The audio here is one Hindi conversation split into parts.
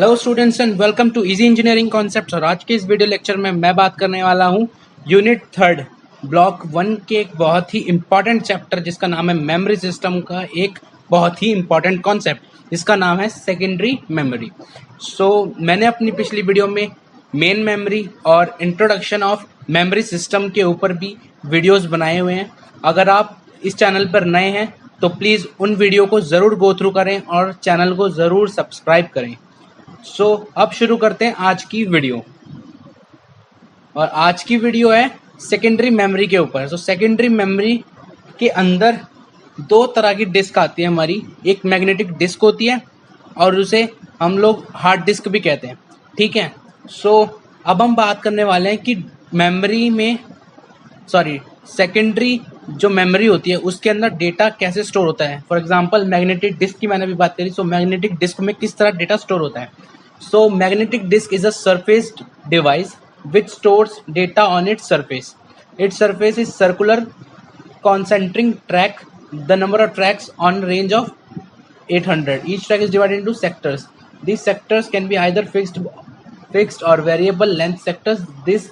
Hello students and welcome to easy engineering concepts. और आज के इस वीडियो लेक्चर में मैं बात करने वाला हूँ यूनिट 3 ब्लॉक 1 के एक बहुत ही इंपॉर्टेंट चैप्टर जिसका नाम है मेमोरी सिस्टम का एक बहुत ही इंपॉर्टेंट कॉन्सेप्ट जिसका नाम है सेकेंडरी मेमोरी। मैंने अपनी पिछली वीडियो में मेन मेमोरी और इंट्रोडक्शन ऑफ मेमोरी सिस्टम के ऊपर भी वीडियोज़ बनाए हुए हैं। अगर आप इस चैनल पर नए हैं तो प्लीज़ उन वीडियो को ज़रूर गो थ्रू करें और चैनल को ज़रूर सब्सक्राइब करें। अब शुरू करते हैं आज की वीडियो। और आज की वीडियो है सेकेंडरी मेमोरी के ऊपर। सेकेंडरी मेमोरी के अंदर दो तरह की डिस्क आती है हमारी। एक मैग्नेटिक डिस्क होती है और उसे हम लोग हार्ड डिस्क भी कहते हैं। ठीक है। अब हम बात करने वाले हैं कि मेमोरी में सेकेंडरी जो मेमोरी होती है उसके अंदर डेटा कैसे स्टोर होता है। फॉर एग्जांपल मैग्नेटिक डिस्क की मैंने अभी बात करी। मैग्नेटिक डिस्क में किस तरह डेटा स्टोर होता है। Magnetic disk is a surfaced device which stores data on its surface. Its surface is circular concentric track. The number of tracks on range of 800. Each track is divided into sectors. These sectors can be either fixed or variable length sectors. This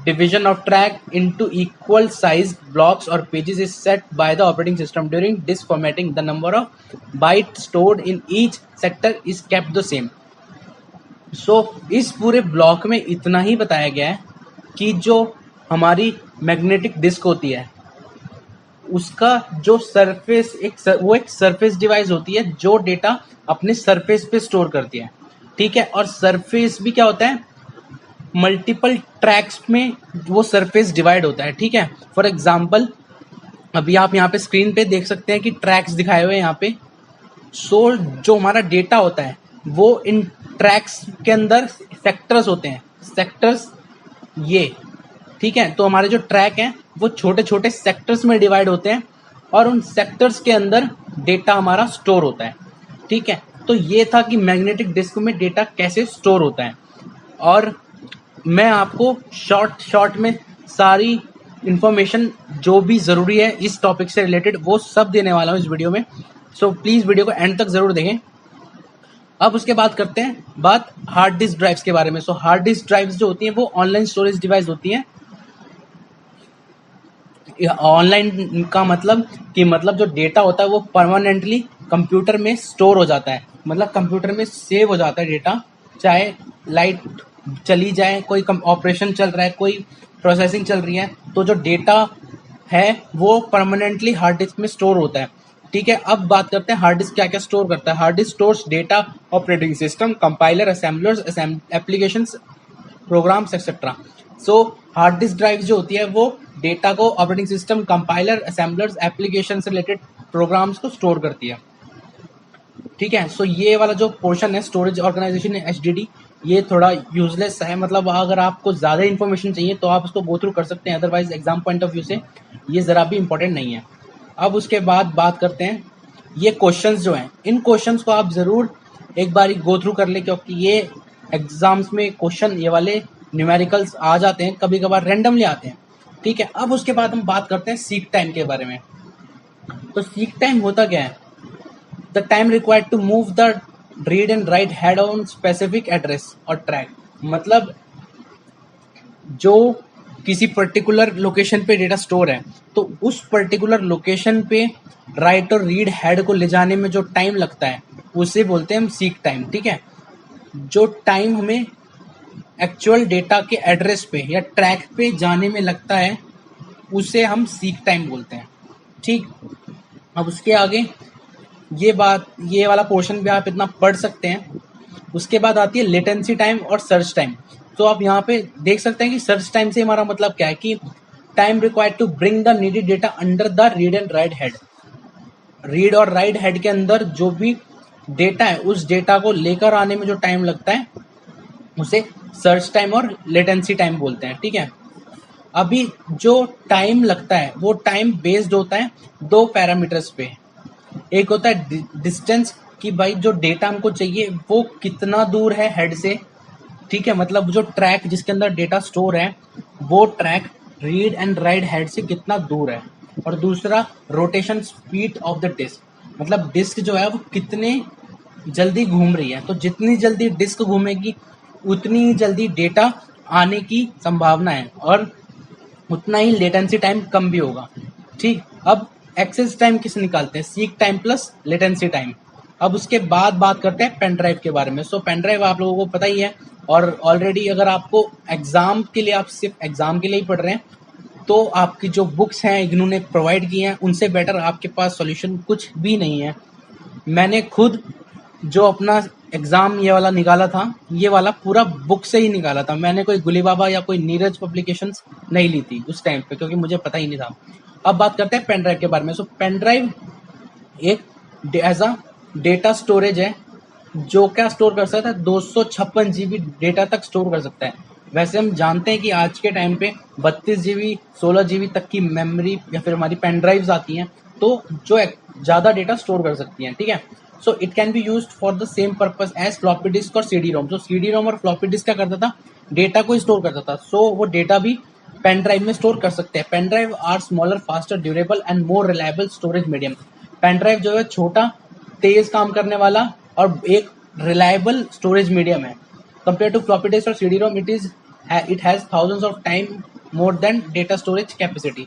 division of track into equal sized blocks or pages is set by the operating system. During disk formatting, the number of bytes stored in each sector is kept the same. इस पूरे ब्लॉक में इतना ही बताया गया है कि जो हमारी मैग्नेटिक डिस्क होती है उसका जो सरफेस एक सरफेस डिवाइस होती है जो डेटा अपने सरफेस पे स्टोर करती है। ठीक है। और सरफेस भी क्या होता है, मल्टीपल ट्रैक्स में वो सरफेस डिवाइड होता है। ठीक है। फॉर एग्जाम्पल अभी आप यहाँ पे स्क्रीन पे देख सकते हैं कि ट्रैक्स दिखाए हुए हैं यहाँ पे। जो हमारा डेटा होता है वो इन ट्रैक्स के अंदर सेक्टर्स होते हैं। सेक्टर्स ये ठीक है। तो हमारे जो ट्रैक हैं वो छोटे छोटे सेक्टर्स में डिवाइड होते हैं और उन सेक्टर्स के अंदर डेटा हमारा स्टोर होता है। ठीक है। तो ये था कि मैग्नेटिक डिस्क में डेटा कैसे स्टोर होता है। और मैं आपको शॉर्ट में सारी इंफॉर्मेशन जो भी ज़रूरी है इस टॉपिक से रिलेटेड वो सब देने वाला हूँ इस वीडियो में। प्लीज़ वीडियो को एंड तक ज़रूर देखें। अब उसके बाद करते हैं बात हार्ड डिस्क ड्राइव्स के बारे में। हार्ड डिस्क ड्राइव्स जो होती हैं वो ऑनलाइन स्टोरेज डिवाइस होती हैं। ऑनलाइन का मतलब जो डेटा होता है वो परमानेंटली कंप्यूटर में स्टोर हो जाता है। मतलब कंप्यूटर में सेव हो जाता है डेटा, चाहे लाइट चली जाए, कोई ऑपरेशन चल रहा है, कोई प्रोसेसिंग चल रही है, तो जो डेटा है वो परमानेंटली हार्ड डिस्क में स्टोर होता है। ठीक है। अब बात करते हैं हार्ड डिस्क क्या क्या स्टोर करता है। Hard disk stores data, operating system, compiler, assemblers, applications, programs etcetera. Hard disk drive जो होती है वो डेटा को operating system, compiler, assemblers, application से रिलेटेड प्रोग्राम्स को स्टोर करती है। ठीक है। ये वाला जो पोर्शन है स्टोरेज ऑर्गेनाइजेशन HDD ये थोड़ा यूजलेस है। मतलब अगर आपको ज़्यादा इन्फॉर्मेशन चाहिए तो आप उसको गो थ्रू कर सकते हैं, otherwise exam point of view से ये ज़रा भी इंपॉर्टेंट नहीं है। अब उसके बाद बात करते हैं ये क्वेश्चंस जो हैं, इन क्वेश्चंस को आप ज़रूर एक बार गो थ्रू कर ले क्योंकि ये एग्जाम्स में क्वेश्चन ये वाले न्यूमेरिकल्स आ जाते हैं, कभी कभार रैंडमली आते हैं। ठीक है। अब उसके बाद हम बात करते हैं सीक टाइम के बारे में। सीक टाइम होता क्या है, the time required to move the read and write head on specific address और ट्रैक। मतलब जो किसी पर्टिकुलर लोकेशन पे डेटा स्टोर है तो उस पर्टिकुलर लोकेशन पे राइट और रीड हेड को ले जाने में जो टाइम लगता है उसे बोलते हैं हम सीक टाइम। ठीक है। जो टाइम हमें एक्चुअल डेटा के एड्रेस पे या ट्रैक पे जाने में लगता है उसे हम सीक टाइम बोलते हैं। ठीक। अब उसके आगे ये वाला पोर्शन भी आप इतना पढ़ सकते हैं। उसके बाद आती है लेटेंसी टाइम और सर्च टाइम। आप यहाँ पे देख सकते हैं कि सर्च टाइम से हमारा मतलब क्या है कि time required to bring the needed data under the read and write head. Read और राइट हेड के अंदर जो भी डेटा है उस डेटा को लेकर आने में जो टाइम लगता है उसे सर्च टाइम और लेटेंसी टाइम बोलते हैं। ठीक है। अभी जो टाइम लगता है वो टाइम बेस्ड होता है दो पैरामीटर्स पे। एक होता है डिस्टेंस कि भाई जो डेटा हमको चाहिए वो कितना दूर है हेड से। ठीक है। मतलब जो ट्रैक जिसके अंदर डेटा स्टोर है वो track read and write head से कितना दूर है। और दूसरा rotation speed of the disk, मतलब डिस्क जो है वो कितने जल्दी घूम रही है, तो जितनी जल्दी डिस्क घूमेगी उतनी ही जल्दी डेटा आने की संभावना है और उतना ही लेटेंसी टाइम कम भी होगा। ठीक, अब एक्सेस टाइम किसे निकालते हैं? Seek time plus latency time. अब उसके बाद बात करते हैं पेन ड्राइव के बारे में। सो पेन ड्राइव आप लोगों को पता ही है, और ऑलरेडी अगर आपको एग्जाम के लिए, आप सिर्फ एग्जाम के लिए ही पढ़ रहे हैं, तो आपकी जो बुक्स हैं इग्नू ने प्रोवाइड की हैं, उनसे बेटर आपके पास सॉल्यूशन कुछ भी नहीं है। मैंने खुद जो अपना एग्जाम ये वाला निकाला था, ये वाला पूरा बुक से ही निकाला था। मैंने कोई गुली बाबा या कोई नीरज पब्लिकेशंस नहीं ली थी उस टाइम पे, क्योंकि मुझे पता ही नहीं था। अब बात करते हैं पेन ड्राइव के बारे में। सो पेन ड्राइव एक एज अ डेटा स्टोरेज है, जो क्या स्टोर कर सकता है? 256 जीबी डेटा तक स्टोर कर सकता है। वैसे हम जानते हैं कि आज के टाइम पे 32 जीबी 16 जीबी तक की मेमोरी या फिर हमारी पेन ड्राइव्स आती हैं, तो जो ज़्यादा डेटा स्टोर कर सकती हैं। ठीक है, so it can be used for the same purpose as floppy disk और सीडी रोम। तो सीडी रोम और फ्लॉपी डिस्क क्या करता था? डेटा को स्टोर करता था। सो वो डेटा भी पेन ड्राइव में स्टोर कर सकते हैं। Pen drive are smaller, faster, durable and more reliable storage medium. Pen drive जो है छोटा, तेज काम करने वाला और एक रिलायबल स्टोरेज मीडियम है। कंपेयर टू फ्लॉपी डिस्क और CD ROM, it has thousands of time more than data storage capacity.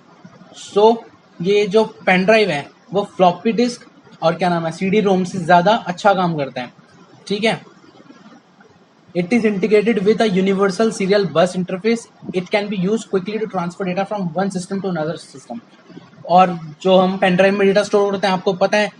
So ये जो पेन ड्राइव है वो फ्लॉपी डिस्क और क्या नाम है सीडी रोम से ज़्यादा अच्छा काम करता है। ठीक है, it is integrated with a universal serial bus interface. It can be use quickly to transfer data from one system to another system. और जो हम पेन ड्राइव में डेटा स्टोर करते हैं, आपको पता है,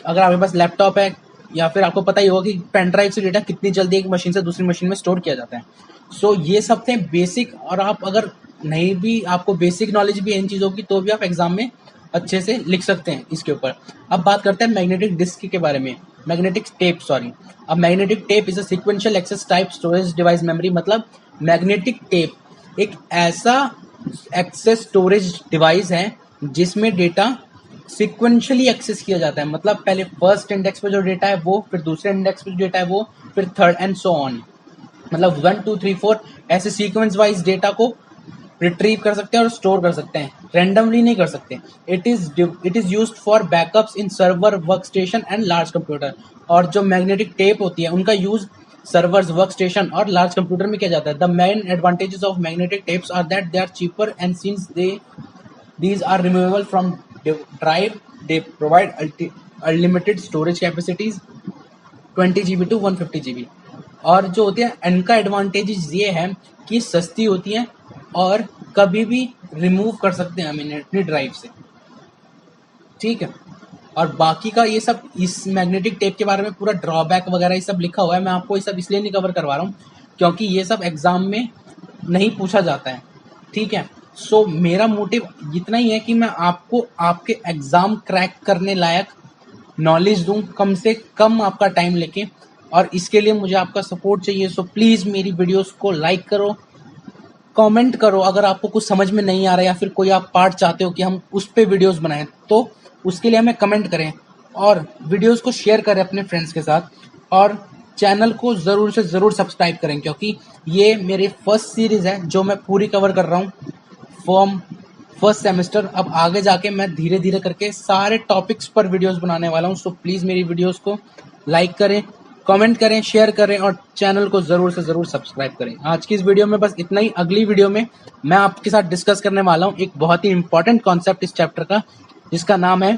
अगर आपके पास लैपटॉप है या फिर आपको पता ही होगा कि पेन ड्राइव से डेटा कितनी जल्दी एक मशीन से दूसरी मशीन में स्टोर किया जाता है। सो ये सब थे बेसिक, और आप अगर नहीं भी, आपको बेसिक नॉलेज भी है इन चीज़ों की, तो भी आप एग्जाम में अच्छे से लिख सकते हैं इसके ऊपर। अब बात करते हैं मैग्नेटिक डिस्क के बारे में, मैग्नेटिक टेप सॉरी। अब magnetic tape is a sequential access type storage device memory. मतलब मैग्नेटिक टेप एक ऐसा एक्सेस स्टोरेज डिवाइस है जिसमें डेटा सिक्वेंशियली एक्सेस किया जाता है। मतलब पहले फर्स्ट इंडेक्स पे जो डेटा है वो, फिर दूसरे इंडेक्स पे जो डेटा है वो, फिर थर्ड एंड सो ऑन। मतलब 1 2 3 4 ऐसे सीक्वेंस वाइज डेटा को रिट्रीव कर सकते हैं और स्टोर कर सकते हैं, रेंडमली नहीं कर सकते। It is used for backups in server, work station and large computer. और जो मैग्नेटिक टेप होती है उनका यूज सर्वर्स, वर्क स्टेशन और लार्ज कंप्यूटर में किया जाता है। The main advantages of magnetic tapes are that they are cheaper and since these are removable from drive, they provide unlimited storage capacities 20 GB to 150 GB। और जो होती है इनका एडवांटेजेस ये है कि सस्ती होती है और कभी भी रिमूव कर सकते हैं हम इन्हें अपनी ड्राइव से। ठीक है, और बाकी का ये सब इस मैग्नेटिक टेप के बारे में पूरा ड्रॉबैक वगैरह ये सब लिखा हुआ है। मैं आपको ये सब इसलिए नहीं कवर करवा रहा हूँ क्योंकि ये सब एग्जाम में नहीं पूछा जाता है। ठीक है, सो मेरा मोटिव इतना ही है कि मैं आपको आपके एग्जाम क्रैक करने लायक नॉलेज दूं, कम से कम आपका टाइम लेके, और इसके लिए मुझे आपका सपोर्ट चाहिए। सो प्लीज़ मेरी वीडियोस को लाइक करो, कमेंट करो। अगर आपको कुछ समझ में नहीं आ रहा या फिर कोई आप पार्ट चाहते हो कि हम उस पर वीडियोस बनाएं, तो उसके लिए हमें कमेंट करें और वीडियोस को शेयर करें अपने फ्रेंड्स के साथ, और चैनल को ज़रूर से ज़रूर सब्सक्राइब करें, क्योंकि ये मेरे फर्स्ट सीरीज़ है जो मैं पूरी कवर कर रहा हूँ फॉर्म फर्स्ट सेमेस्टर। अब आगे जाके मैं धीरे धीरे करके सारे टॉपिक्स पर वीडियोस बनाने वाला हूँ। सो प्लीज़ मेरी वीडियोस को लाइक करें, कमेंट करें, शेयर करें और चैनल को ज़रूर से ज़रूर सब्सक्राइब करें। आज की इस वीडियो में बस इतना ही। अगली वीडियो में मैं आपके साथ डिस्कस करने वाला हूँ एक बहुत ही इंपॉर्टेंट कॉन्सेप्ट इस चैप्टर का, जिसका नाम है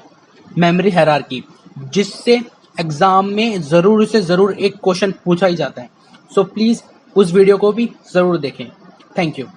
मेमोरी हायरार्की, जिससे एग्जाम में ज़रूर से ज़रूर एक क्वेश्चन पूछा ही जाता है। सो प्लीज़ उस वीडियो को भी ज़रूर देखें। Thank you.